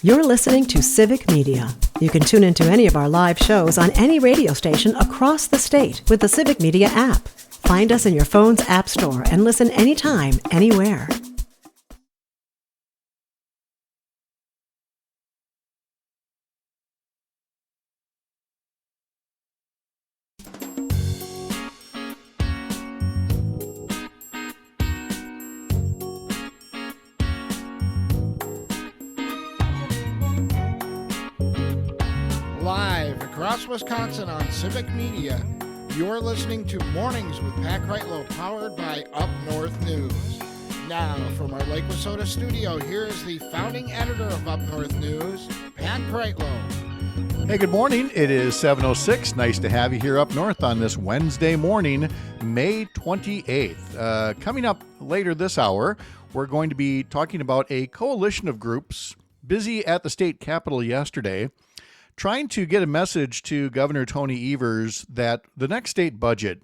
You're listening to Civic Media. You can tune into any of our live shows on any radio station across the state with the Civic Media app. Find us in your phone's app store and listen anytime, anywhere. Live across Wisconsin on Civic Media, you're listening to Mornings with Pat Kreitlow, powered by Up North News. Now, from our Lake Wissota studio, here is the founding editor of Up North News, Pat Kreitlow. Hey, good morning. It is 7:06. Nice to have you here up north on this Wednesday morning, May 28th. Coming up later this hour, we're going to be talking about a coalition of groups busy at the state capitol yesterday, trying to get a message to Governor Tony Evers that the next state budget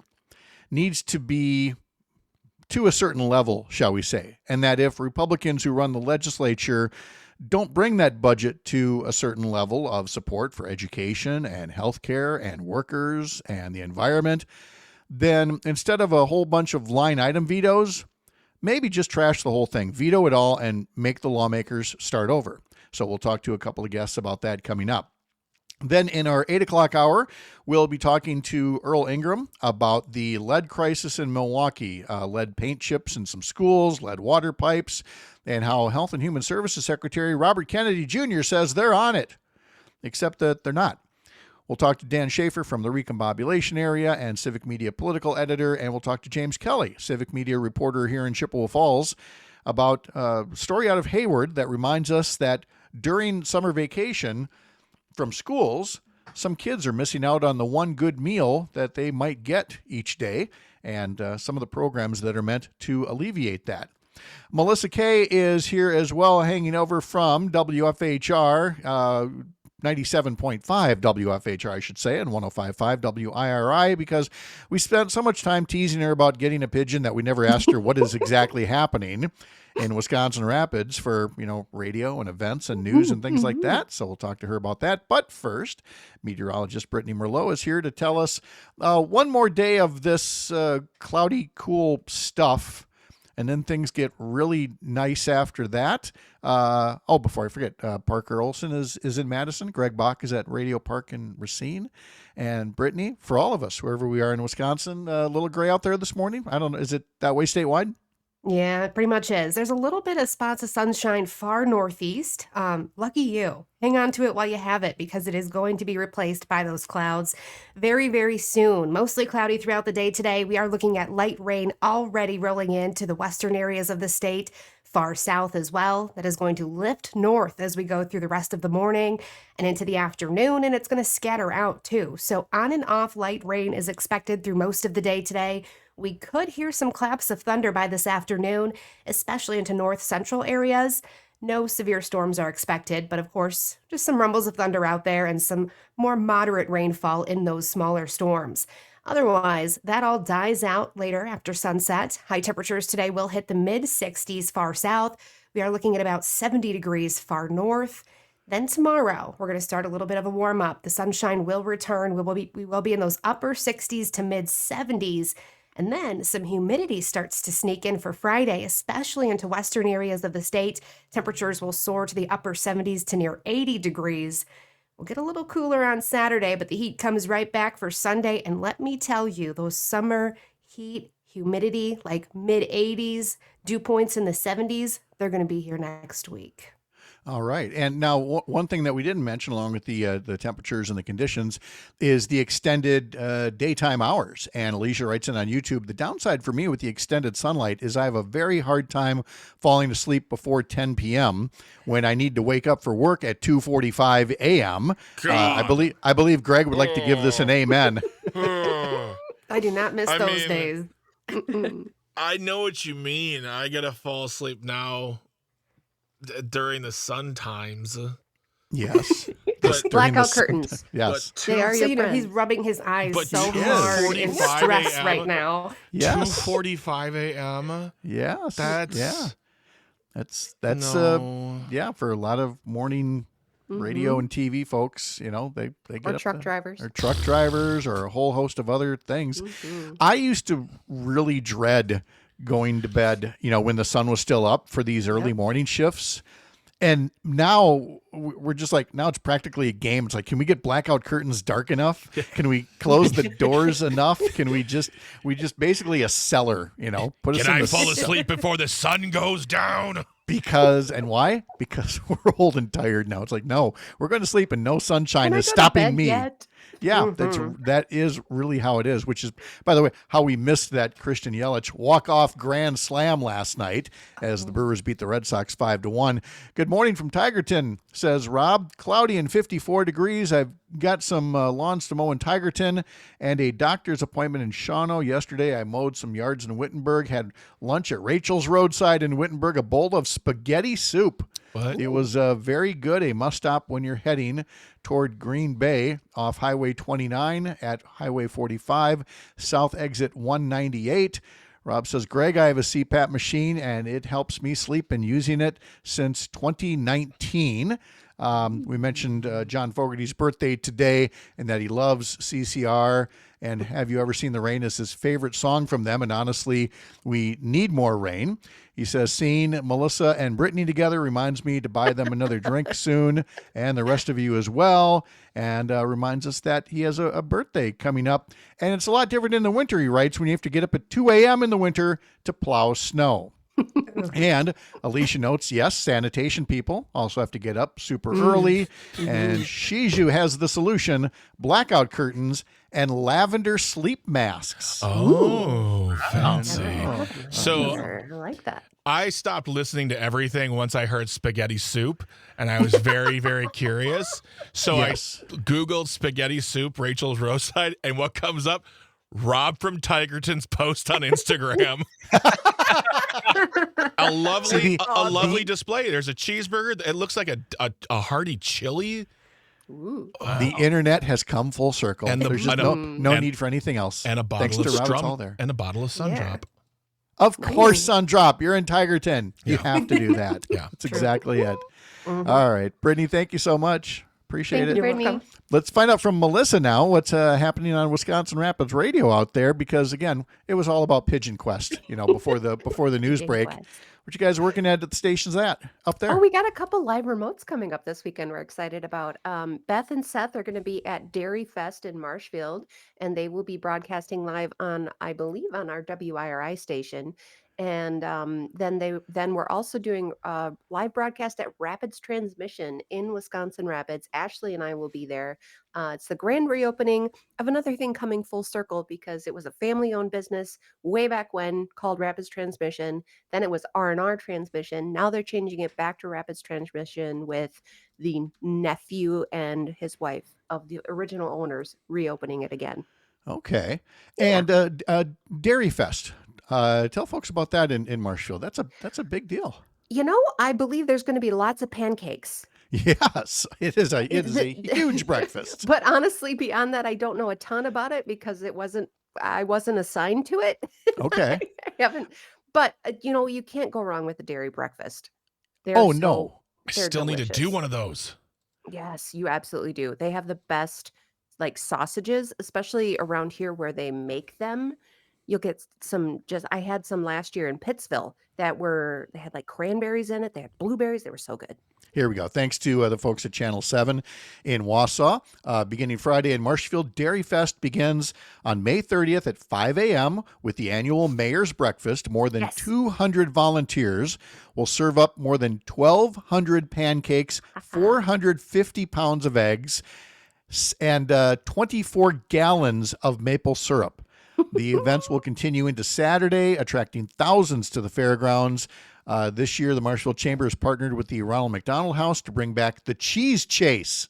needs to be to a certain level, shall we say, and that if Republicans who run the legislature don't bring that budget to a certain level of support for education and healthcare and workers and the environment, then instead of a whole bunch of line item vetoes, maybe just trash the whole thing, veto it all, and make the lawmakers start over. So we'll talk to a couple of guests about that coming up. Then in our 8 o'clock hour, we'll be talking to Earl Ingram about the lead crisis in Milwaukee, lead paint chips in some schools, lead water pipes, and how Health and Human Services Secretary Robert Kennedy Jr. says they're on it, except that they're not. We'll talk to Dan Schaefer from the Recombobulation area and Civic Media political editor, and we'll talk to James Kelly, Civic Media reporter here in Chippewa Falls, about a story out of Hayward that reminds us that during summer vacation from schools, some kids are missing out on the one good meal that they might get each day, and some of the programs that are meant to alleviate that. Melissa Kay is here as well, hanging over from WFHR, 97.5 WFHR, I should say, and 105.5 WIRI, because we spent so much time teasing her about getting a pigeon that we never asked her what is exactly happening in Wisconsin Rapids for, radio and events and news and things like that. So we'll talk to her about that. But first, meteorologist Brittany Merlot is here to tell us one more day of this cloudy, cool stuff. And then things get really nice after that. Before I forget, Parker Olson is in Madison. Greg Bach is at Radio Park in Racine. And Brittany, for all of us, wherever we are in Wisconsin, a little gray out there this morning. I don't know. Is it that way statewide? Yeah, it pretty much is. There's a little bit of spots of sunshine far northeast. Lucky you. Hang on to it while you have it, because it is going to be replaced by those clouds very, very soon. Mostly cloudy throughout the day today. We are looking at light rain already rolling into the western areas of the state, far south as well. That is going to lift north as we go through the rest of the morning and into the afternoon, and it's going to scatter out too. So on and off light rain is expected through most of the day today. We could hear some claps of thunder by this afternoon, especially into north central areas. No severe storms are expected, but of course, just some rumbles of thunder out there and some more moderate rainfall in those smaller storms. Otherwise, that all dies out later after sunset. High temperatures today will hit the mid-60s far south. We are looking at about 70 degrees far north. Then tomorrow, we're going to start a little bit of a warm-up. The sunshine will return. We will be in those upper 60s to mid-70s. And then some humidity starts to sneak in for Friday, especially into western areas of the state. Temperatures will soar to the upper 70s to near 80 degrees. We'll get a little cooler on Saturday, but the heat comes right back for Sunday. And let me tell you, those summer heat, humidity, like mid-80s, dew points in the 70s, they're going to be here next week. All right. And now one thing that we didn't mention along with the temperatures and the conditions is the extended daytime hours. And Alicia writes in on YouTube, the downside for me with the extended sunlight is I have a very hard time falling asleep before 10 p.m. when I need to wake up for work at 2:45 a.m. I believe Greg would like to give this an amen. I do not miss those days. I know what you mean. I got to fall asleep now during the sun times. Yes. Blackout curtains. Yes. They are he's rubbing his eyes so hard in stress right now. Yes. 2:45 a.m. Yes. That's... Yeah. That's No. for a lot of morning radio and TV folks, they get Or up truck drivers. or truck drivers or a whole host of other things. I used to really dread going to bed, when the sun was still up for these early morning shifts. And now we're just like, now it's practically a game. It's like, can we get blackout curtains dark enough? Can we close the doors enough? Can we just basically a cellar, put us Can in I the fall cellar. asleep before the sun goes down? Why? Because we're old and tired now. It's like, no, we're going to sleep and no sunshine Can I is go to stopping bed me. yet? Yeah, that is really how it is, which is, by the way, how we missed that Christian Yelich walk-off grand slam last night as the Brewers beat the Red Sox 5-1. Good morning from Tigerton, says Rob. Cloudy and 54 degrees. I've got some lawns to mow in Tigerton and a doctor's appointment in Shawano. Yesterday, I mowed some yards in Wittenberg, had lunch at Rachel's Roadside in Wittenberg, a bowl of spaghetti soup. What? It was very good, a must-stop when you're heading toward Green Bay off Highway 29 at Highway 45, South Exit 198. Rob says, Greg, I have a CPAP machine, and it helps me sleep. Been using it since 2019. We mentioned John Fogerty's birthday today and that he loves CCR. And Have You Ever Seen the Rain is his favorite song from them. And honestly, we need more rain. He says, seeing Melissa and Brittany together reminds me to buy them another drink soon, and the rest of you as well. And reminds us that he has a birthday coming up. And it's a lot different in the winter, he writes, when you have to get up at 2 a.m. in the winter to plow snow. And Alicia notes, yes, sanitation people also have to get up super early. And Shiju has the solution: blackout curtains and lavender sleep masks. Oh, fancy. So I like that. I stopped listening to everything once I heard spaghetti soup, and I was very, very curious. So Yes. I Googled spaghetti soup, Rachel's Roadside, and what comes up? Rob from Tigerton's post on Instagram. a lovely display. There's a cheeseburger. It looks like a hearty chili. Ooh. The internet has come full circle. And There's just no need for anything else. And a Thanks bottle to of Rob, it's all there. and a bottle of Sundrop. Of course, Sundrop. You're in Tigerton. You have to do that. Yeah. That's exactly it. All right. Brittany, thank you so much. Appreciate Thank it. you, Brittany. Let's find out from Melissa now what's happening on Wisconsin Rapids Radio out there, because again, it was all about Pigeon Quest, before the news Pigeon break. Quest. What you guys working at the stations up there? Oh, we got a couple live remotes coming up this weekend. We're excited about. Beth and Seth are going to be at Dairy Fest in Marshfield, and they will be broadcasting live on, I believe, on our WIRI station. And then we're also doing a live broadcast at Rapids Transmission in Wisconsin Rapids. Ashley and I will be there. It's the grand reopening of another thing coming full circle, because it was a family-owned business way back when called Rapids Transmission. Then it was R&R Transmission. Now they're changing it back to Rapids Transmission with the nephew and his wife of the original owners reopening it again. Okay. Yeah. And Dairy Fest. Tell folks about that in Marshfield. That's a big deal. I believe there's going to be lots of pancakes. Yes, it is a huge breakfast. But honestly, beyond that, I don't know a ton about it because I wasn't assigned to it. Okay. I haven't. But you can't go wrong with a dairy breakfast. No. I They're still need to do delicious. one of those. Yes, you absolutely do. They have the best sausages, especially around here where they make them. You'll get I had some last year in Pittsville they had cranberries in it. They had blueberries. They were so good. Here we go. Thanks to the folks at Channel 7 in Wausau. Beginning Friday in Marshfield, Dairy Fest begins on May 30th at 5 a.m. with the annual Mayor's Breakfast. More than 200 volunteers will serve up more than 1,200 pancakes, 450 pounds of eggs, and 24 gallons of maple syrup. The events will continue into Saturday, attracting thousands to the fairgrounds. This year, the Marshfield Chamber has partnered with the Ronald McDonald House to bring back the Cheese Chase.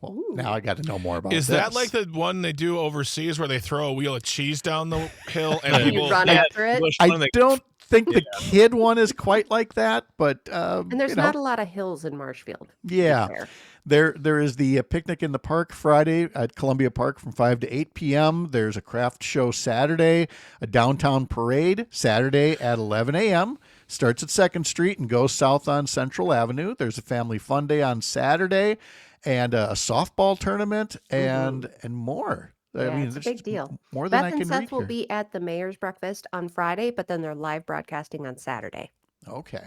Well, now I got to know more about Is this. that like the one they do overseas where they throw a wheel of cheese down the hill and You people run after it. I don't think the kid one is quite like that, but And there's not a lot of hills in Marshfield. to be Yeah. fair. There is the picnic in the park Friday at Columbia Park from 5 to 8 p.m. There's a craft show Saturday, a downtown parade Saturday at 11 a.m. Starts at 2nd Street and goes south on Central Avenue. There's a family fun day on Saturday and a softball tournament and more. Yeah, it's a there's big deal. more than Beth I and can Seth read will here. be at the mayor's breakfast on Friday, but then they're live broadcasting on Saturday. Okay.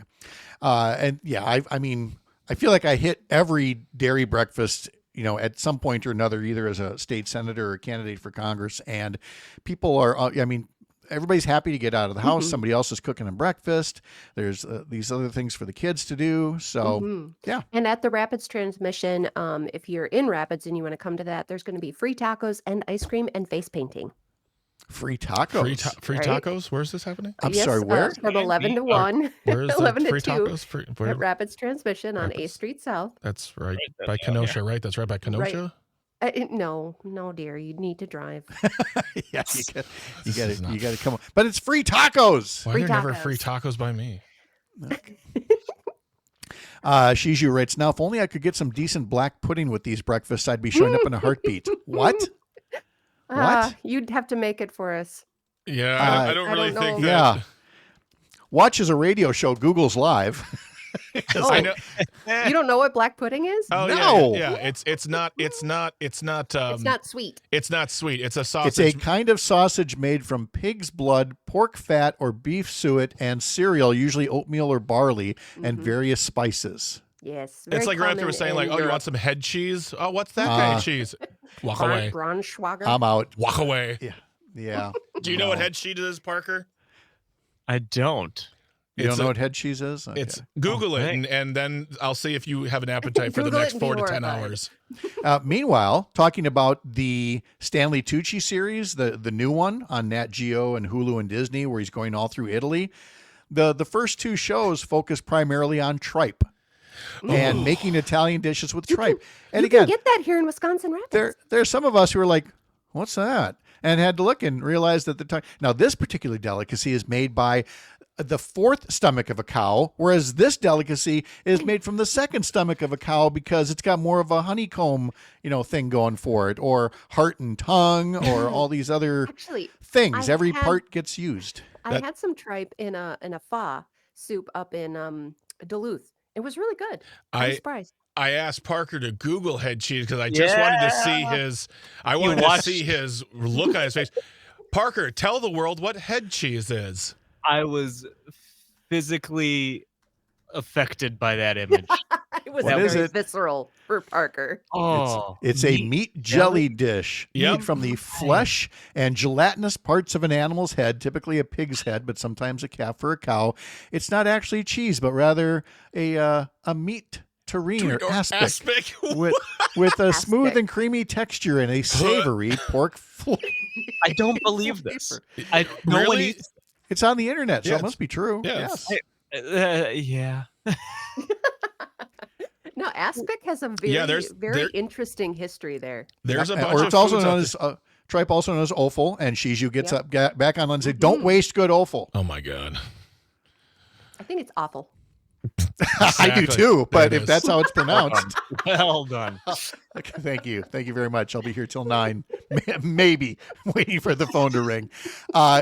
And yeah, I feel like I hit every dairy breakfast, at some point or another, either as a state senator or a candidate for Congress. And people are, everybody's happy to get out of the house. Somebody else is cooking them breakfast. There's these other things for the kids to do. So, yeah. And at the Rapids Transmission, if you're in Rapids and you want to come to that, there's going to be free tacos and ice cream and face painting. Free tacos. Free Right? tacos? Where's this happening? I'm sorry, where? From 11 to 1. Where is the 11 to free 2 tacos? at Rapids Transmission on A Rapids. Street South. That's right by Kenosha, right? That's right by Kenosha? No, dear, you need to drive. Yeah, you is got not to come on. But it's free tacos. Why Free are there never tacos. free tacos by me? Shiju writes, now if only I could get some decent black pudding with these breakfasts, I'd be showing up in a heartbeat. What? What? You'd have to make it for us. Yeah, I don't I really don't think know. that. Yeah. Watch as a radio show, Google's live. Oh, I know. you don't know what black pudding is? Oh No. yeah. It's not it's not sweet. It's not sweet. It's a It's sausage. a kind of sausage made from pig's blood, pork fat, or beef suet, and cereal, usually oatmeal or barley, and various spices. Yes. It's very like right after common we're saying, in like, oh, you Europe. want some head cheese? Oh, what's that kind of cheese? Walk away. Braunschweiger. I'm out. Walk away. Yeah. Do you know what head cheese is, Parker? I don't. You don't It's know a- what head cheese is? Okay. It's Google it, Okay. and then I'll see if you have an appetite for the Google it next and be 4 to 10 horrified. hours. Meanwhile, talking about the Stanley Tucci series, the new one on Nat Geo and Hulu and Disney, where he's going all through Italy. The first 2 shows focus primarily on tripe and making Italian dishes with tripe. And you again, can get that here in Wisconsin Rapids. there's some of us who are like, what's that? And had to look and realize that now this particular delicacy is made by the 4th stomach of a cow, whereas this delicacy is made from the 2nd stomach of a cow because it's got more of a honeycomb, thing going for it, or heart and tongue, or all these other Actually, things. I Every had- part gets used. I had some tripe in a pho soup up in Duluth. It was really good. I was surprised. I asked Parker to Google head cheese because I just wanted to see his. I wanted to see his look on his face. Parker, tell the world what head cheese is. I was physically affected by that image. It was What is very it? visceral for Parker. Oh, It's a meat jelly dish Yep. made from the flesh and gelatinous parts of an animal's head, typically a pig's head, but sometimes a calf or a cow. It's not actually cheese, but rather a meat terrine or aspic with a smooth Aspic. and creamy texture and a savory pork flavor. I don't believe this. No one Really? eats. It's on the internet, so Yeah, it must be true. yeah, Yes. Yeah. No, aspic has a very, Yeah, there's- very there- interesting history there. There's a Or bunch it's of also foods known out as tripe, also known as offal, and Shiju gets Yep. up back on and say, "Don't waste good offal." Oh my god. I think it's awful. I do Exactly. too, but There it if is. that's how it's pronounced, Well done. okay, thank you very much. I'll be here till 9, maybe waiting for the phone to ring.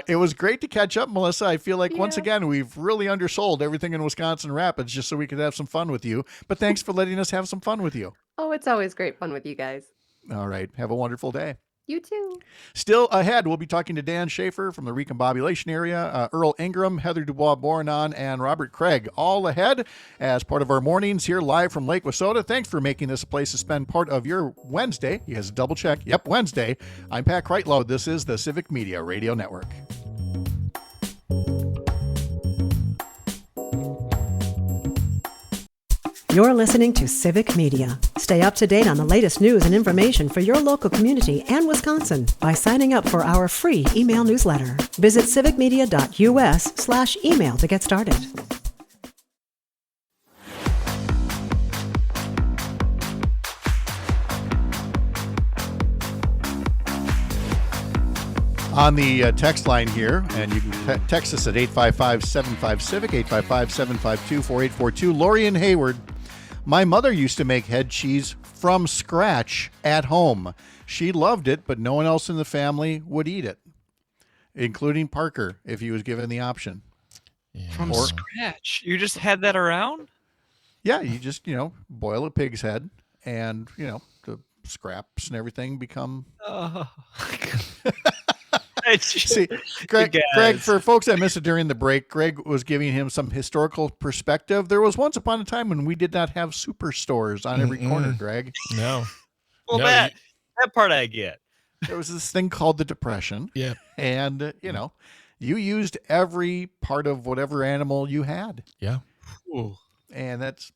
It was great to catch up, Melissa. I feel like once again we've really undersold everything in Wisconsin Rapids just so we could have some fun with you. But thanks for letting us have some fun with you. Oh, it's always great fun with you guys. All right, have a wonderful day. You too. Still ahead, we'll be talking to Dan Schaefer from the Recombobulation area, Earl Ingram, Heather DuBois, Bourenane, and Robert Kraig. All ahead as part of our mornings here live from Lake Wissota. Thanks for making this a place to spend part of your Wednesday. You guys double check. Yep, Wednesday. I'm Pat Kreitlow. This is the Civic Media Radio Network. You're listening to Civic Media. Stay up to date on the latest news and information for your local community and Wisconsin by signing up for our free email newsletter. Visit civicmedia.us/email to get started. On the text line here, and you can text us at 855-75-CIVIC, 855-752-4842. Lori in Hayward. My mother used to make head cheese from scratch at home. She loved it, but no one else in the family would eat it, including Parker, if he was given the option. From Or- scratch. You just had that around? Yeah, you just, boil a pig's head and, the scraps and everything become. Oh. See, Greg, for folks that missed it during the break, Greg was giving him some historical perspective. There was once upon a time when we did not have superstores on every corner, Greg. No. Well, No, that part I get. There was this thing called the Depression. Yeah. And, you used every part of whatever animal you had. Yeah. Ooh. And that's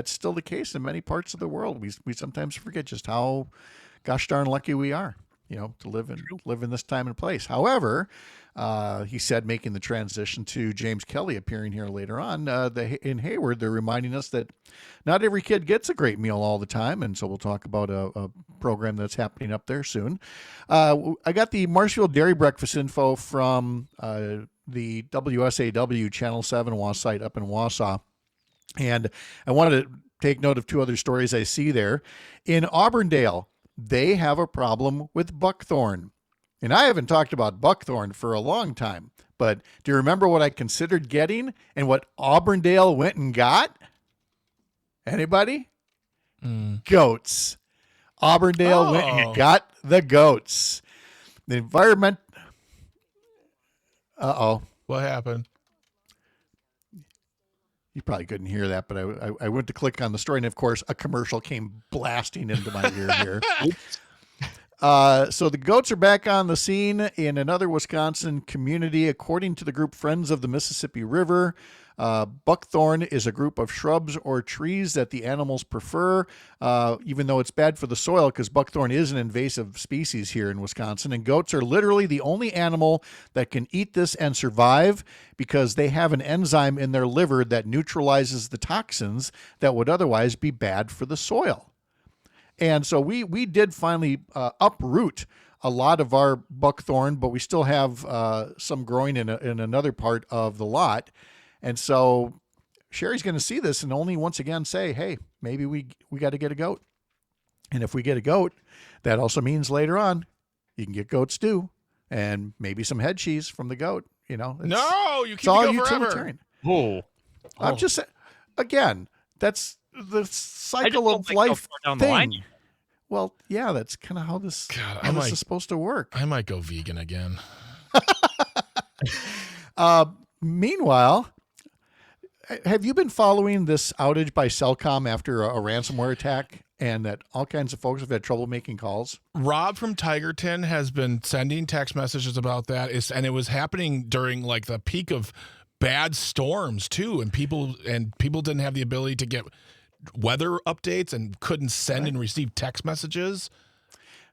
still the case in many parts of the world. We sometimes forget just how gosh darn lucky we are, to live in this time and place. However, he said, making the transition to James Kelly appearing here later on, in Hayward, they're reminding us that not every kid gets a great meal all the time. And so we'll talk about a program that's happening up there soon. I got the Marshfield Dairy Breakfast info from the WSAW Channel 7 site up in Wausau. And I wanted to take note of two other stories I see there. In Auburndale, they have a problem with buckthorn. And I haven't talked about buckthorn for a long time, but do you remember what I considered getting and what Auburndale went and got? Anybody? Goats. Auburndale went and got the goats. The environment. What happened? You probably couldn't hear that, but I went to click on the story, and of course, a commercial came blasting into my ear here. So the goats are back on the scene in another Wisconsin community. According to the group Friends of the Mississippi River, buckthorn is a group of shrubs or trees that the animals prefer, even though it's bad for the soil, because buckthorn is an invasive species here in Wisconsin. And goats are literally the only animal that can eat this and survive because they have an enzyme in their liver that neutralizes the toxins that would otherwise be bad for the soil. And so we did finally uproot a lot of our buckthorn, but we still have some growing in another part of the lot. And so Sherry's going to see this and only once again say, hey, maybe we got to get a goat. And if we get a goat, that also means later on you can get goat stew and maybe some head cheese from the goat. No, you keep it's all it forever. utilitarian. I'm just saying, again, that's the cycle of think how life far down the line thing. Well, yeah, that's kind of how this is supposed to work. I might go vegan again. Meanwhile, have you been following this outage by Cellcom after a ransomware attack and that all kinds of folks have had trouble making calls? Rob from Tigerton has been sending text messages about that. And it was happening during like the peak of bad storms too. And people didn't have the ability to get weather updates and couldn't send and receive text messages.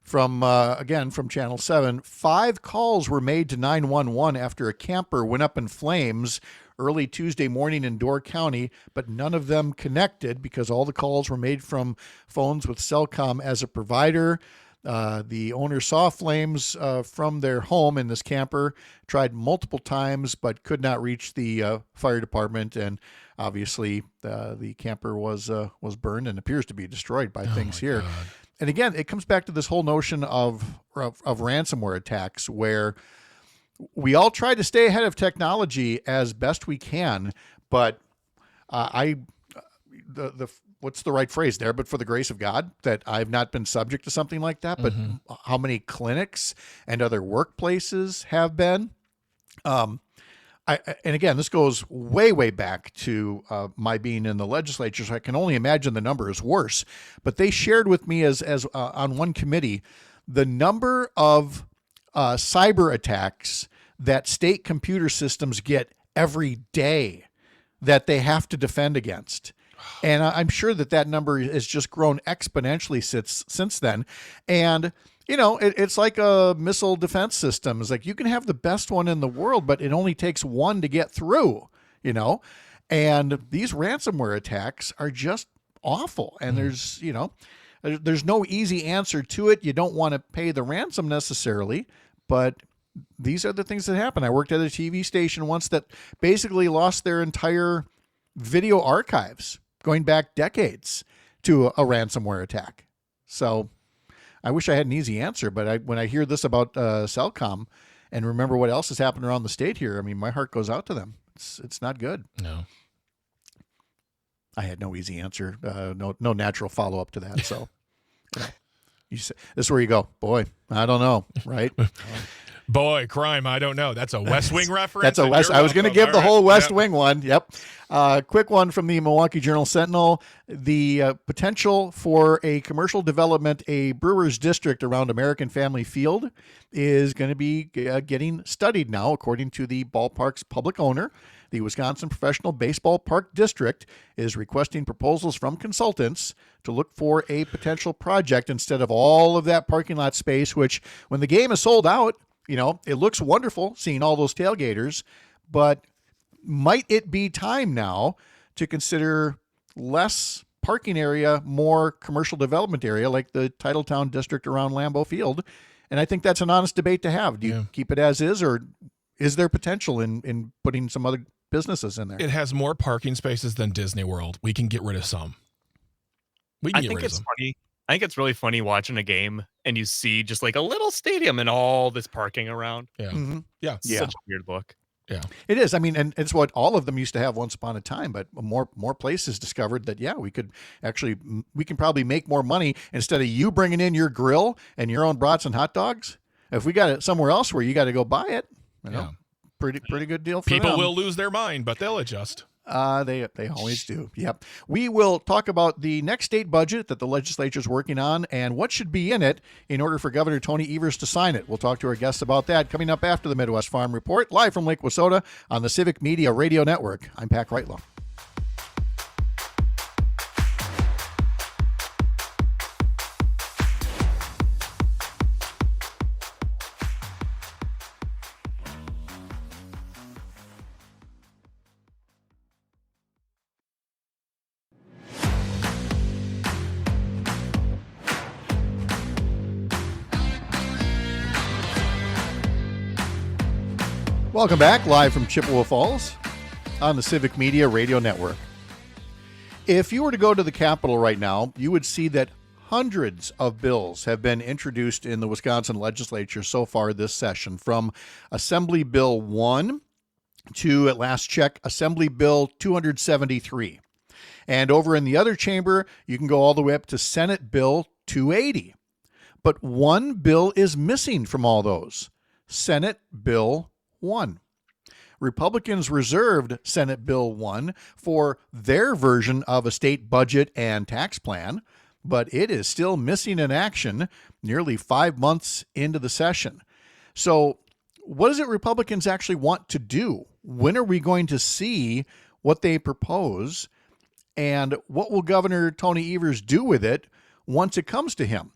From Channel 7, 5 calls were made to 911 after a camper went up in flames early Tuesday morning in Door County, but none of them connected because all the calls were made from phones with Cellcom as a provider. The owner saw flames from their home in this camper, tried multiple times, but could not reach the fire department. And obviously the camper was burned and appears to be destroyed by things here. God. And again, it comes back to this whole notion of ransomware attacks where we all try to stay ahead of technology as best we can, but what's the right phrase there? But for the grace of God, that I've not been subject to something like that. But how many clinics and other workplaces have been? And again, this goes way, way back to my being in the legislature, so I can only imagine the number is worse. But they shared with me as on one committee the number of cyber attacks that state computer systems get every day that they have to defend against. And I'm sure that number has just grown exponentially since then. And, it's like a missile defense system. It's like you can have the best one in the world, but it only takes one to get through, And these ransomware attacks are just awful. And there's no easy answer to it. You don't want to pay the ransom necessarily, but these are the things that happen. I worked at a TV station once that basically lost their entire video archives going back decades to a ransomware attack. So I wish I had an easy answer, but when I hear this about Cellcom and remember what else has happened around the state here, I mean, my heart goes out to them. It's not good. No. I had no easy answer, no natural follow up to that. So, you say, this is where you go, boy. I don't know, right? Boy, crime. I don't know. That's a West Wing reference. That's a and West. you're I was going to welcome. give the All whole right. West Yep. Wing one. Yep. Quick one from the Milwaukee Journal-Sentinel. The potential for a commercial development, a Brewers district around American Family Field, is going to be getting studied now, according to the ballpark's public owner. The Wisconsin Professional Baseball Park District is requesting proposals from consultants to look for a potential project instead of all of that parking lot space, which when the game is sold out, it looks wonderful seeing all those tailgaters, but might it be time now to consider less parking area, more commercial development area like the Titletown district around Lambeau Field? And I think that's an honest debate to have. Do you keep it as is, or is there potential in putting some other businesses in there? It has more parking spaces than Disney World. We can get rid of some. We can I get think rid of it's some. funny. I think it's really funny watching a game and you see just like a little stadium and all this parking around. Yeah. Mhm. Yeah. It's such a weird look. Yeah. It is. I mean, and it's what all of them used to have once upon a time, but more places discovered that, we can probably make more money instead of you bringing in your grill and your own brats and hot dogs. If we got it somewhere else where you got to go buy it, pretty good deal for People them. will lose their mind, but they'll adjust. They always do. Yep. We will talk about the next state budget that the legislature is working on and what should be in it in order for Governor Tony Evers to sign it. We'll talk to our guests about that coming up after the Midwest Farm Report, live from Lake Wissota on the Civic Media Radio Network. I'm Pat Kreitlow. Welcome back, live from Chippewa Falls on the Civic Media Radio Network. If you were to go to the Capitol right now, you would see that hundreds of bills have been introduced in the Wisconsin Legislature so far this session, from Assembly Bill 1 to, at last check, Assembly Bill 273. And over in the other chamber, you can go all the way up to Senate Bill 280. But one bill is missing from all those, Senate Bill 1. Republicans reserved Senate Bill 1 for their version of a state budget and tax plan, but it is still missing in action nearly 5 months into the session. So what is it Republicans actually want to do? When are we going to see what they propose? And what will Governor Tony Evers do with it once it comes to him?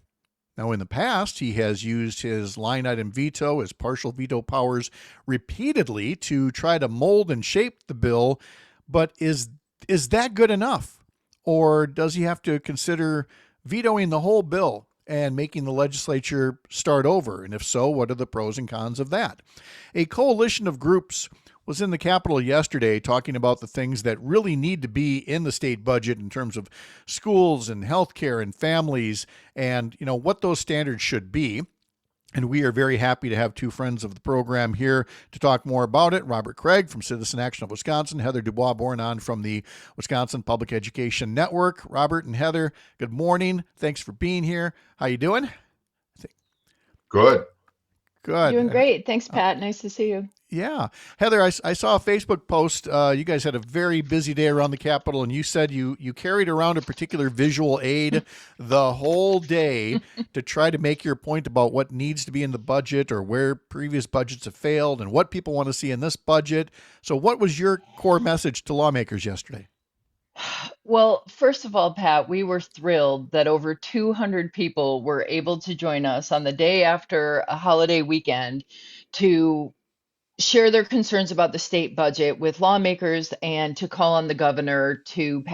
Now, in the past, he has used his line item veto, his partial veto powers, repeatedly to try to mold and shape the bill. But is that good enough? Or does he have to consider vetoing the whole bill and making the legislature start over? And if so, what are the pros and cons of that? A coalition of groups was in the Capitol yesterday talking about the things that really need to be in the state budget in terms of schools and healthcare and families and, what those standards should be. And we are very happy to have two friends of the program here to talk more about it. Robert Kraig from Citizen Action of Wisconsin, Heather DuBois Bourenane from the Wisconsin Public Education Network. Robert and Heather, good morning. Thanks for being here. How you doing? Good. Good. Doing great. Thanks, Pat. Nice to see you. Yeah. Heather, I saw a Facebook post. You guys had a very busy day around the Capitol, and you said you carried around a particular visual aid the whole day to try to make your point about what needs to be in the budget or where previous budgets have failed and what people want to see in this budget. So what was your core message to lawmakers yesterday? Well, first of all, Pat, we were thrilled that over 200 people were able to join us on the day after a holiday weekend to share their concerns about the state budget with lawmakers and to call on the governor to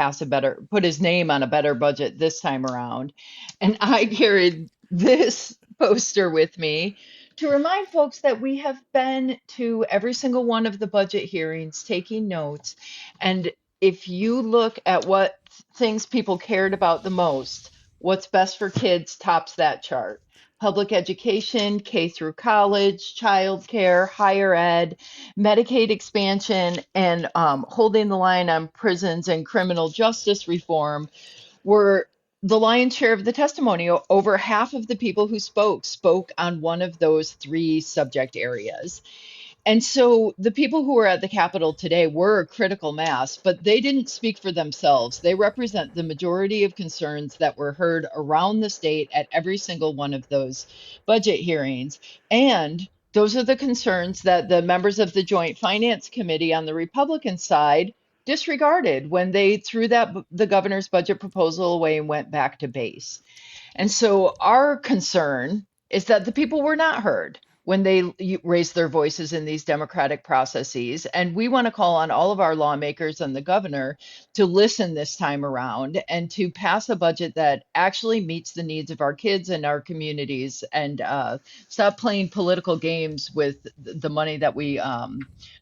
put his name on a better budget this time around. And I carried this poster with me to remind folks that we have been to every single one of the budget hearings, taking notes. And if you look at what things people cared about the most, what's best for kids tops that chart. public education, K through college, childcare, higher ed, Medicaid expansion, and holding the line on prisons and criminal justice reform were the lion's share of the testimony. Over half of the people who spoke on one of those three subject areas. And so the people who were at the Capitol today were a critical mass, but they didn't speak for themselves. They represent the majority of concerns that were heard around the state at every single one of those budget hearings. And those are the concerns that the members of the Joint Finance Committee on the Republican side disregarded when they threw the governor's budget proposal away and went back to base. And so our concern is that the people were not heard when they raised their voices in these democratic processes. And we want to call on all of our lawmakers and the governor to listen this time around and to pass a budget that actually meets the needs of our kids and our communities, and stop playing political games with the money that we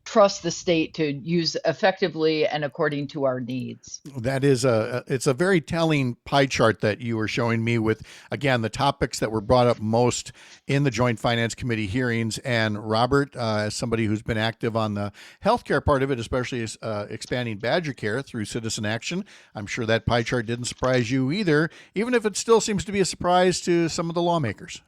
trust the state to use effectively and according to our needs. That is it's a very telling pie chart that you were showing me with, again, the topics that were brought up most in the Joint Finance Committee hearings. And Robert, as somebody who's been active on the healthcare part of it, especially expanding Badger Care through citizen action, I'm sure that pie chart didn't surprise you either, even if it still seems to be a surprise to some of the lawmakers.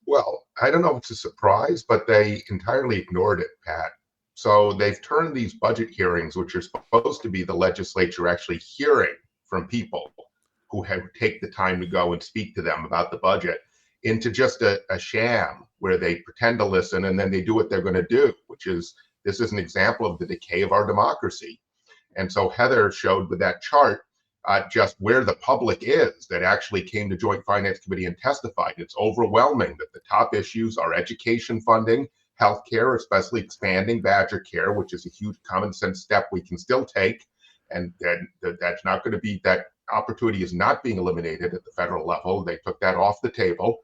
Well, I don't know if it's a surprise, but they entirely ignored it, Pat. So they've turned these budget hearings, which are supposed to be the legislature actually hearing from people who have take the time to go and speak to them about the budget, into just a sham where they pretend to listen and then they do what they're going to do, which is, this is an example of the decay of our democracy. And so Heather showed with that chart just where the public is that actually came to Joint Finance Committee and testified. It's overwhelming that the top issues are education funding, healthcare, especially expanding Badger Care, which is a huge common sense step we can still take. And that's not going to be, that opportunity is not being eliminated at the federal level. They took that off the table.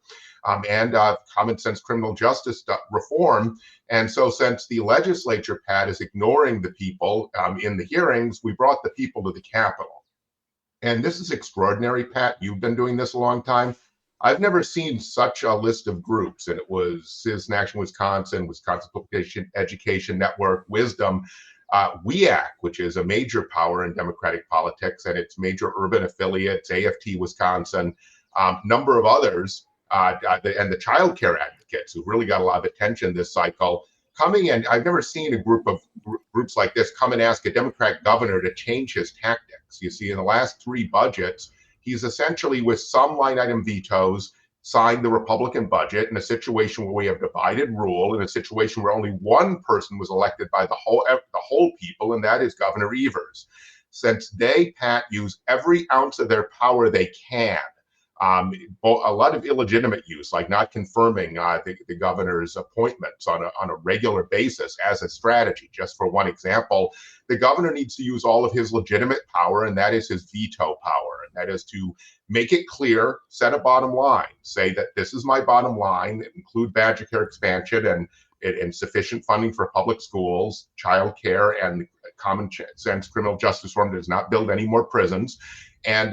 And common sense criminal justice reform. And so since the legislature, Pat, is ignoring the people in the hearings, we brought the people to the Capitol. And this is extraordinary, Pat. You've been doing this a long time. I've never seen such a list of groups. And it was Citizen Action Wisconsin, Wisconsin Public Education Network, Wisdom, WEAC, which is a major power in Democratic politics, and its major urban affiliates, AFT Wisconsin, number of others, and the child care advocates who really got a lot of attention this cycle, coming in. I've never seen a groups like this come and ask a Democrat governor to change his tactics. You see, in the last three budgets, he's essentially, with some line item vetoes, signed the Republican budget in a situation where we have divided rule, in a situation where only one person was elected by the whole people, and that is Governor Evers. Since they, Pat, use every ounce of their power they can, a lot of illegitimate use, like not confirming the governor's appointments on a regular basis as a strategy. Just for one example, the governor needs to use all of his legitimate power, and that is his veto power. And that is to make it clear, set a bottom line, say that this is my bottom line, include Badger Care expansion and sufficient funding for public schools, child care, and common sense criminal justice reform does not build any more prisons. And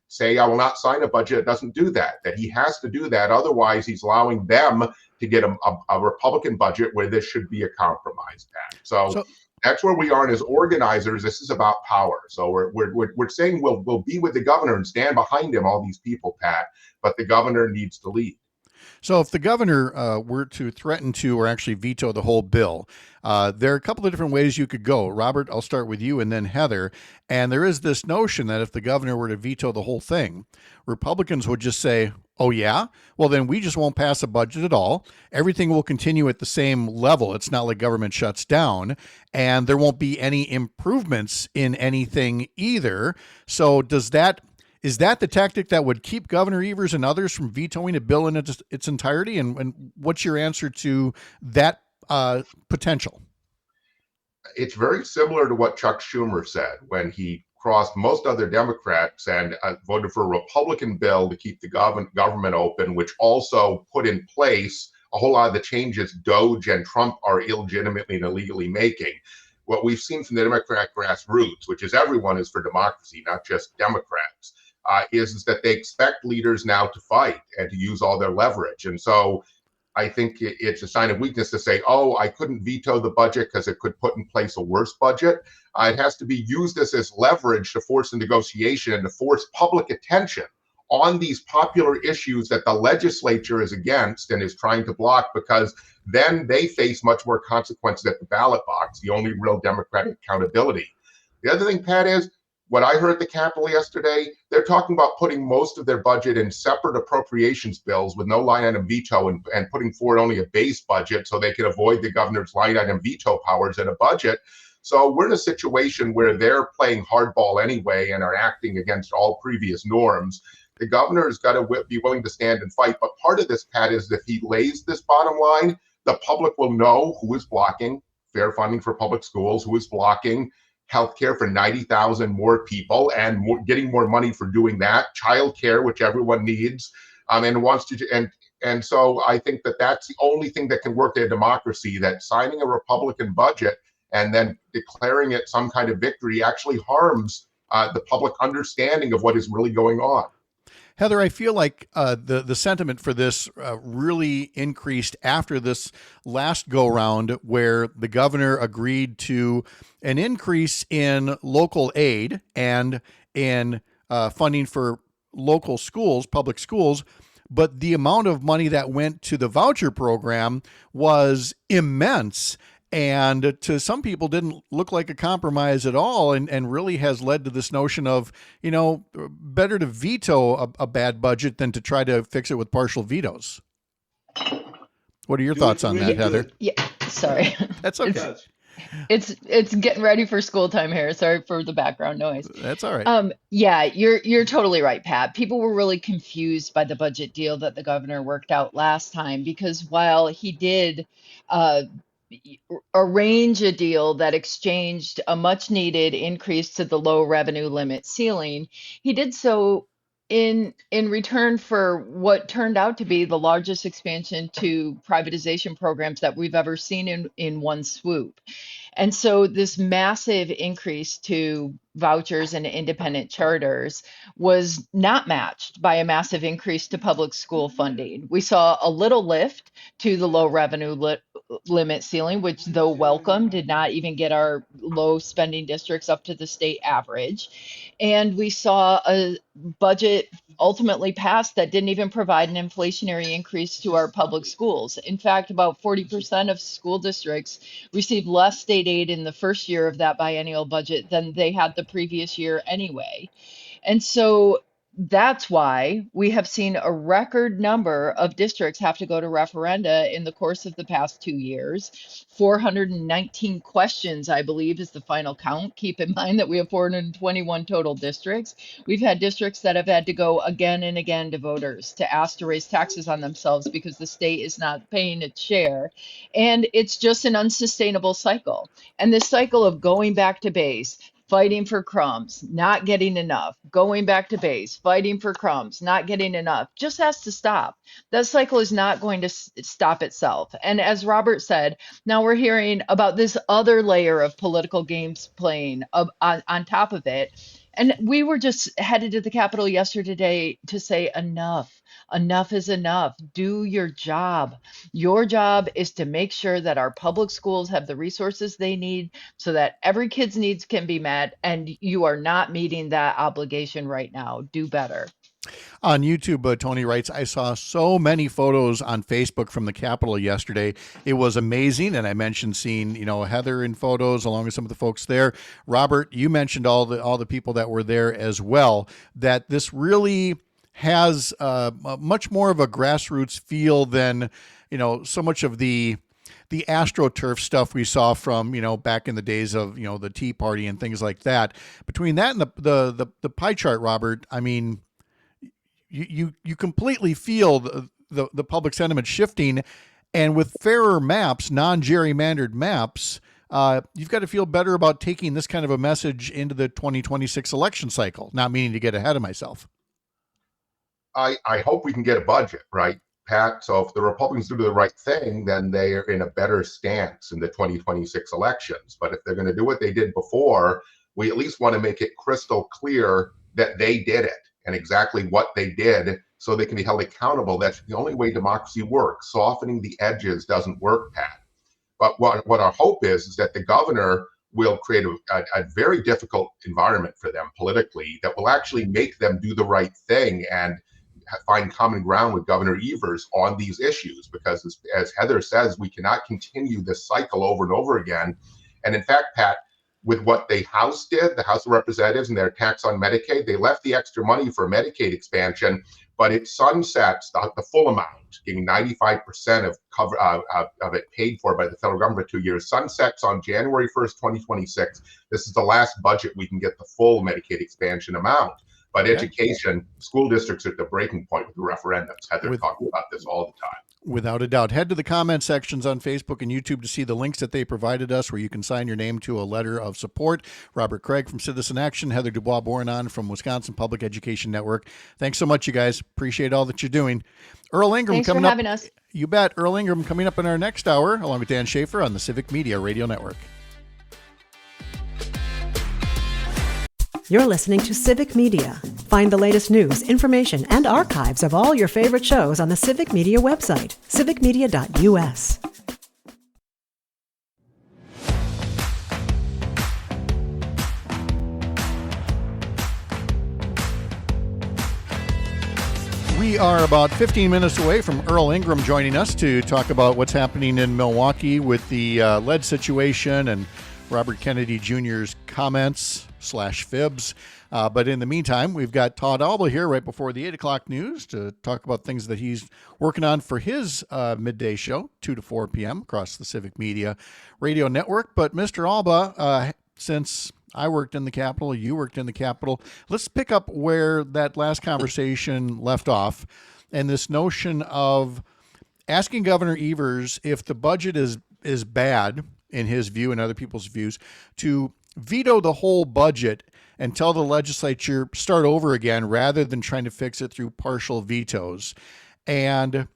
say, I will not sign a budget that doesn't do that, that he has to do that. Otherwise, he's allowing them to get a Republican budget where this should be a compromise, Pat. So that's where we are. And as organizers, this is about power. So we're saying we'll be with the governor and stand behind him, all these people, Pat, but the governor needs to lead. So if the governor were to threaten to or actually veto the whole bill, there are a couple of different ways you could go. Robert, I'll start with you and then Heather. And there is this notion that if the governor were to veto the whole thing, Republicans would just say, oh, yeah, well, then we just won't pass a budget at all. Everything will continue at the same level. It's not like government shuts down, and there won't be any improvements in anything either. So is that the tactic that would keep Governor Evers and others from vetoing a bill in its entirety? And what's your answer to that potential? It's very similar to what Chuck Schumer said when he crossed most other Democrats and voted for a Republican bill to keep the government open, which also put in place a whole lot of the changes Doge and Trump are illegitimately and illegally making. What we've seen from the Democrat grassroots, which is everyone is for democracy, not just Democrats, is that they expect leaders now to fight and to use all their leverage. And so I think it's a sign of weakness to say, oh, I couldn't veto the budget because it could put in place a worse budget. It has to be used as leverage to force a negotiation and to force public attention on these popular issues that the legislature is against and is trying to block, because then they face much more consequences at the ballot box, the only real democratic accountability. The other thing, Pat, is what I heard at the Capitol yesterday, they're talking about putting most of their budget in separate appropriations bills with no line item veto and putting forward only a base budget so they can avoid the governor's line item veto powers in a budget. So we're in a situation where they're playing hardball anyway and are acting against all previous norms. The governor's got to be willing to stand and fight. But part of this, Pat, is if he lays this bottom line, the public will know who is blocking fair funding for public schools, who is blocking healthcare for 90,000 more people and getting more money for doing that, childcare, which everyone needs, and wants to. And so I think that that's the only thing that can work in a democracy, that signing a Republican budget and then declaring it some kind of victory actually harms the public understanding of what is really going on. Heather, I feel like the sentiment for this really increased after this last go-round, where the governor agreed to an increase in local aid and in funding for local schools, public schools, but the amount of money that went to the voucher program was immense. And to some people didn't look like a compromise at all, and really has led to this notion of, better to veto a bad budget than to try to fix it with partial vetoes. What are your thoughts on that, Heather? Yeah, sorry. That's okay. It's getting ready for school time here. Sorry for the background noise. That's all right. Yeah, you're totally right, Pat. People were really confused by the budget deal that the governor worked out last time, because while he did arrange a deal that exchanged a much needed increase to the low revenue limit ceiling, he did so in return for what turned out to be the largest expansion to privatization programs that we've ever seen in one swoop. And so this massive increase to vouchers and independent charters was not matched by a massive increase to public school funding. We saw a little lift to the low revenue limit ceiling, which, though welcome, did not even get our low spending districts up to the state average. And we saw a budget ultimately passed that didn't even provide an inflationary increase to our public schools. In fact, about 40% of school districts received less state aid in the first year of that biennial budget than they had the previous year anyway. And so that's why we have seen a record number of districts have to go to referenda in the course of the past 2 years. 419 questions, I believe, is the final count. Keep in mind that we have 421 total districts. We've had districts that have had to go again and again to voters to ask to raise taxes on themselves because the state is not paying its share. And it's just an unsustainable cycle. And this cycle of going back to base, fighting for crumbs, not getting enough, going back to base, fighting for crumbs, not getting enough, just has to stop. That cycle is not going to stop itself. And as Robert said, now we're hearing about this other layer of political games playing on top of it. And we were just headed to the Capitol yesterday to say enough. Enough is enough. Do your job. Your job is to make sure that our public schools have the resources they need so that every kid's needs can be met, and you are not meeting that obligation right now. Do better. On YouTube, Tony writes, I saw so many photos on Facebook from the Capitol yesterday. It was amazing. And I mentioned seeing, Heather in photos along with some of the folks there. Robert, you mentioned all the people that were there as well, that this really has much more of a grassroots feel than, so much of the AstroTurf stuff we saw from, back in the days of, the Tea Party and things like that. Between that and the pie chart, Robert, I mean, you completely feel the public sentiment shifting, and with fairer maps, non-gerrymandered maps, you've got to feel better about taking this kind of a message into the 2026 election cycle. Not meaning to get ahead of myself. I hope we can get a budget, right, Pat? So if the Republicans do the right thing, then they are in a better stance in the 2026 elections. But if they're going to do what they did before, we at least want to make it crystal clear that they did it and exactly what they did so they can be held accountable. That's the only way democracy works. Softening the edges doesn't work, Pat. But what our hope is that the governor will create a very difficult environment for them politically that will actually make them do the right thing and find common ground with Governor Evers on these issues. Because as Heather says, we cannot continue this cycle over and over again. And in fact, Pat, with what the House did, the House of Representatives and their tax on Medicaid, they left the extra money for Medicaid expansion, but it sunsets the full amount, giving 95% of it paid for by the federal government for 2 years, sunsets on January 1st, 2026. This is the last budget we can get the full Medicaid expansion amount. But education, school districts are at the breaking point with the referendums. Heather talks about this all the time. Without a doubt. Head to the comment sections on Facebook and YouTube to see the links that they provided us where you can sign your name to a letter of support. Robert Kraig from Citizen Action, Heather DuBois Bourenane from Wisconsin Public Education Network. Thanks so much, you guys. Appreciate all that you're doing. Earl Ingram Thanks coming for up. having us. You bet. Earl Ingram coming up in our next hour, along with Dan Schaefer on the Civic Media Radio Network. You're listening to Civic Media. Find the latest news, information, and archives of all your favorite shows on the Civic Media website, civicmedia.us. We are about 15 minutes away from Earl Ingram joining us to talk about what's happening in Milwaukee with the lead situation and Robert Kennedy Jr.'s comments/fibs. But in the meantime, we've got Todd Alba here right before the 8 o'clock news to talk about things that he's working on for his midday show, 2 to 4 p.m. across the Civic Media Radio Network. But Mr. Alba, since I worked in the Capitol, you worked in the Capitol, let's pick up where that last conversation left off and this notion of asking Governor Evers if the budget is bad, in his view and other people's views, to veto the whole budget and tell the legislature start over again rather than trying to fix it through partial vetoes. And,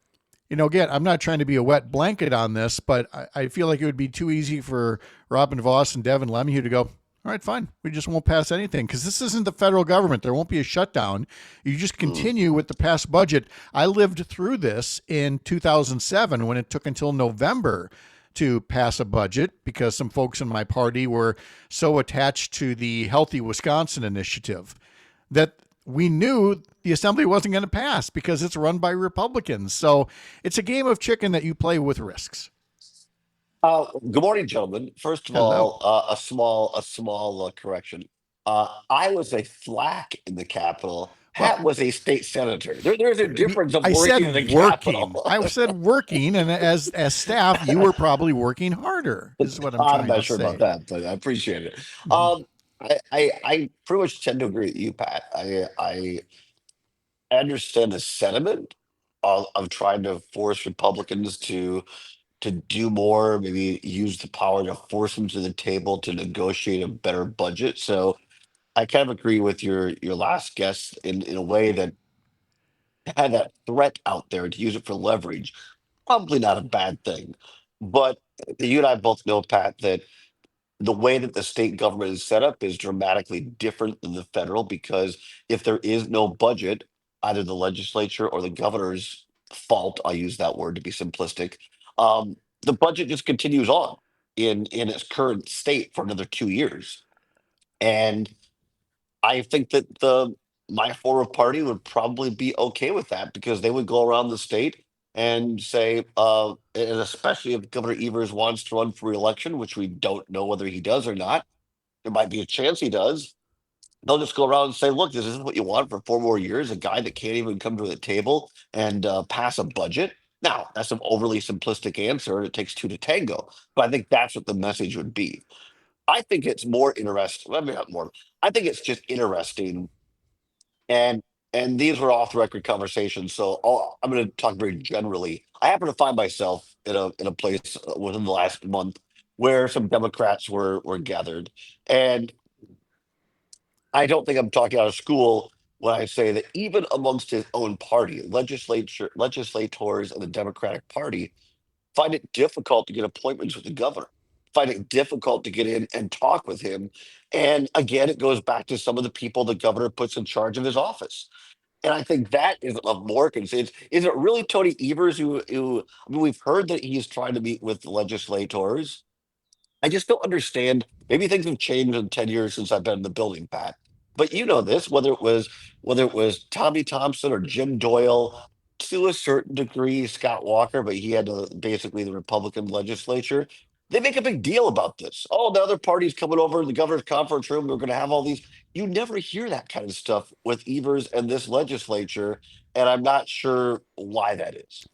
you know, again, I'm not trying to be a wet blanket on this, but I feel like it would be too easy for Robin Vos and Devin Lemieux to go, all right, fine, we just won't pass anything because this isn't the federal government. There won't be a shutdown. You just continue with the past budget. I lived through this in 2007 when it took until November to pass a budget because some folks in my party were so attached to the Healthy Wisconsin initiative that we knew the assembly wasn't going to pass because it's run by Republicans. So it's a game of chicken that you play with risks. Good morning, gentlemen. First of all, a small correction. I was a flack in the Capitol. Pat was a state senator. There's a difference of working in the Capitol. I said working, and as staff, you were probably working harder. Is what I'm trying to say. I'm not sure about that, but I appreciate it. I pretty much tend to agree with you, Pat. I understand the sentiment of trying to force Republicans to do more, maybe use the power to force them to the table to negotiate a better budget. So I kind of agree with your last guest in a way that had that threat out there to use it for leverage. Probably not a bad thing. But you and I both know, Pat, that the way that the state government is set up is dramatically different than the federal because if there is no budget, either the legislature or the governor's fault, I use that word to be simplistic, the budget just continues on in its current state for another 2 years. And I think that my former party would probably be okay with that because they would go around the state and say, and especially if Governor Evers wants to run for re-election, which we don't know whether he does or not, there might be a chance he does. They'll just go around and say, look, this isn't what you want for 4 more years, a guy that can't even come to the table and pass a budget. Now, that's an overly simplistic answer, and it takes two to tango. But I think that's what the message would be. I think it's more interesting. Let me not more. I think it's just interesting. And these were off the record conversations. So I'm going to talk very generally. I happen to find myself in a place within the last month where some Democrats were gathered. And I don't think I'm talking out of school when I say that even amongst his own party, legislators in the Democratic Party find it difficult to get appointments with the governor find it difficult to get in and talk with him. And again, it goes back to some of the people the governor puts in charge of his office. And I think that is of more concern. Is it really Tony Evers who I mean, we've heard that he's trying to meet with legislators. I just don't understand. Maybe things have changed in 10 years since I've been in the building, Pat. But you know this, whether it was Tommy Thompson or Jim Doyle, to a certain degree, Scott Walker, but he had basically the Republican legislature. They make a big deal about this. Oh, the other party's coming over in the governor's conference room. We're going to have all these. You never hear that kind of stuff with Evers and this legislature, and I'm not sure why that is.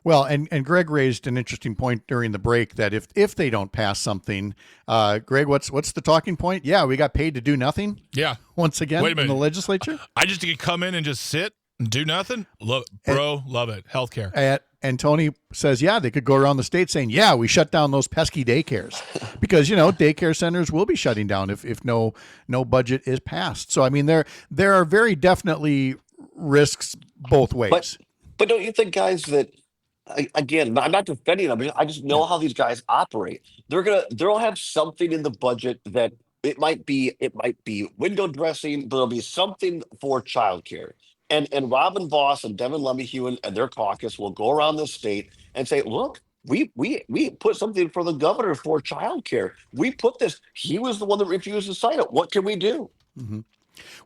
Well, and Greg raised an interesting point during the break that if they don't pass something, Greg, what's the talking point? Yeah, we got paid to do nothing. Yeah. Once again, Wait a minute. in the legislature. I just could come in and just sit and do nothing. Love it. Healthcare. And Tony says, yeah, they could go around the state saying, yeah, we shut down those pesky daycares because, daycare centers will be shutting down if no budget is passed. So, I mean, there are very definitely risks both ways. But don't you think, guys, that again, I'm not defending them. I just know how these guys operate. They'll have something in the budget that it might be window dressing, but there'll be something for childcare. And Robin Voss and Devin Lemmehewen and their caucus will go around the state and say, look, we put something for the governor for childcare. We put this. He was the one that refused to sign it. What can we do? Mm-hmm.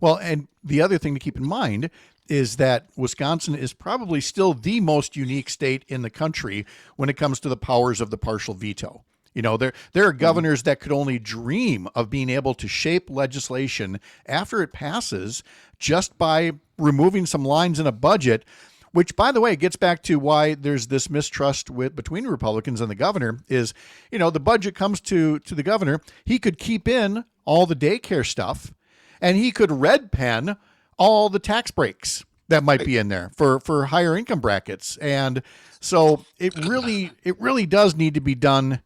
Well, and the other thing to keep in mind is that Wisconsin is probably still the most unique state in the country when it comes to the powers of the partial veto. There are governors that could only dream of being able to shape legislation after it passes just by removing some lines in a budget, which, by the way, gets back to why there's this mistrust between Republicans and the governor is, the budget comes to the governor. He could keep in all the daycare stuff and he could red pen all the tax breaks that might be in there for higher income brackets. And so it really does need to be done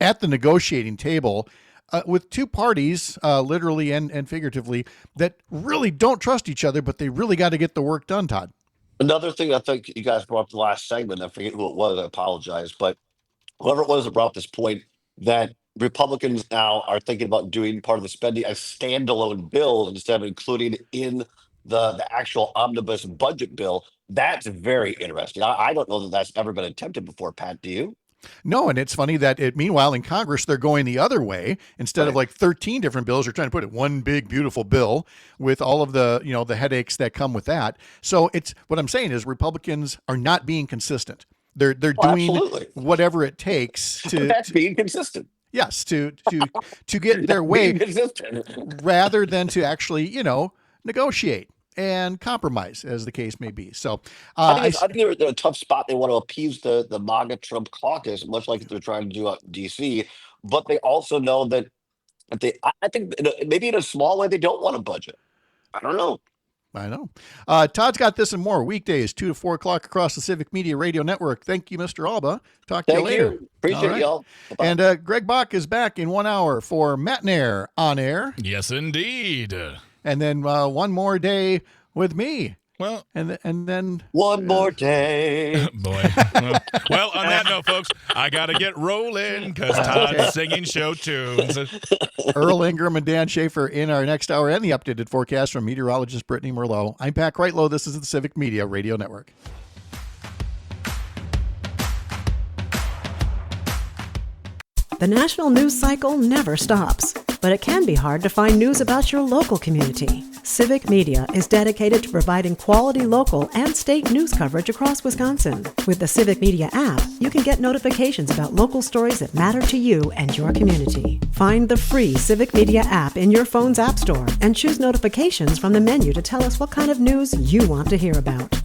at the negotiating table with two parties, literally and figuratively, that really don't trust each other, but they really got to get the work done, Todd. Another thing I think you guys brought up the last segment, I forget who it was, I apologize, but whoever it was that brought up this point that Republicans now are thinking about doing part of the spending as standalone bills instead of including in the actual omnibus budget bill. That's very interesting. I don't know that that's ever been attempted before, Pat, do you? No, and it's funny that meanwhile in Congress, they're going the other way. Instead of like 13 different bills, they're trying to put it one big, beautiful bill with all of the, the headaches that come with that. So it's what I'm saying is Republicans are not being consistent. They're doing whatever it takes to. That's being consistent. Yes, to get their way rather than to actually, negotiate and compromise, as the case may be. So I think they're in a tough spot. They want to appease the MAGA Trump caucus, much like they're trying to do out in D.C. But they also know that I think maybe in a small way they don't want a budget. I don't know. I know. Todd's got this and more weekdays, 2 to 4 o'clock across the Civic Media Radio Network. Thank you, Mr. Alba. Talk to you later. Appreciate y'all. Bye-bye. And Greg Bach is back in 1 hour for Matinaire on air. Yes, indeed. And then one more day with me. Well, and then one more day. Boy. Well, on that note, folks, I got to get rolling because Todd's singing show tunes. Earl Ingram and Dan Schaefer in our next hour and the updated forecast from meteorologist Brittany Merlot. I'm Pat Kreitlow. This is the Civic Media Radio Network. The national news cycle never stops, but it can be hard to find news about your local community. Civic Media is dedicated to providing quality local and state news coverage across Wisconsin. With the Civic Media app, you can get notifications about local stories that matter to you and your community. Find the free Civic Media app in your phone's app store and choose notifications from the menu to tell us what kind of news you want to hear about.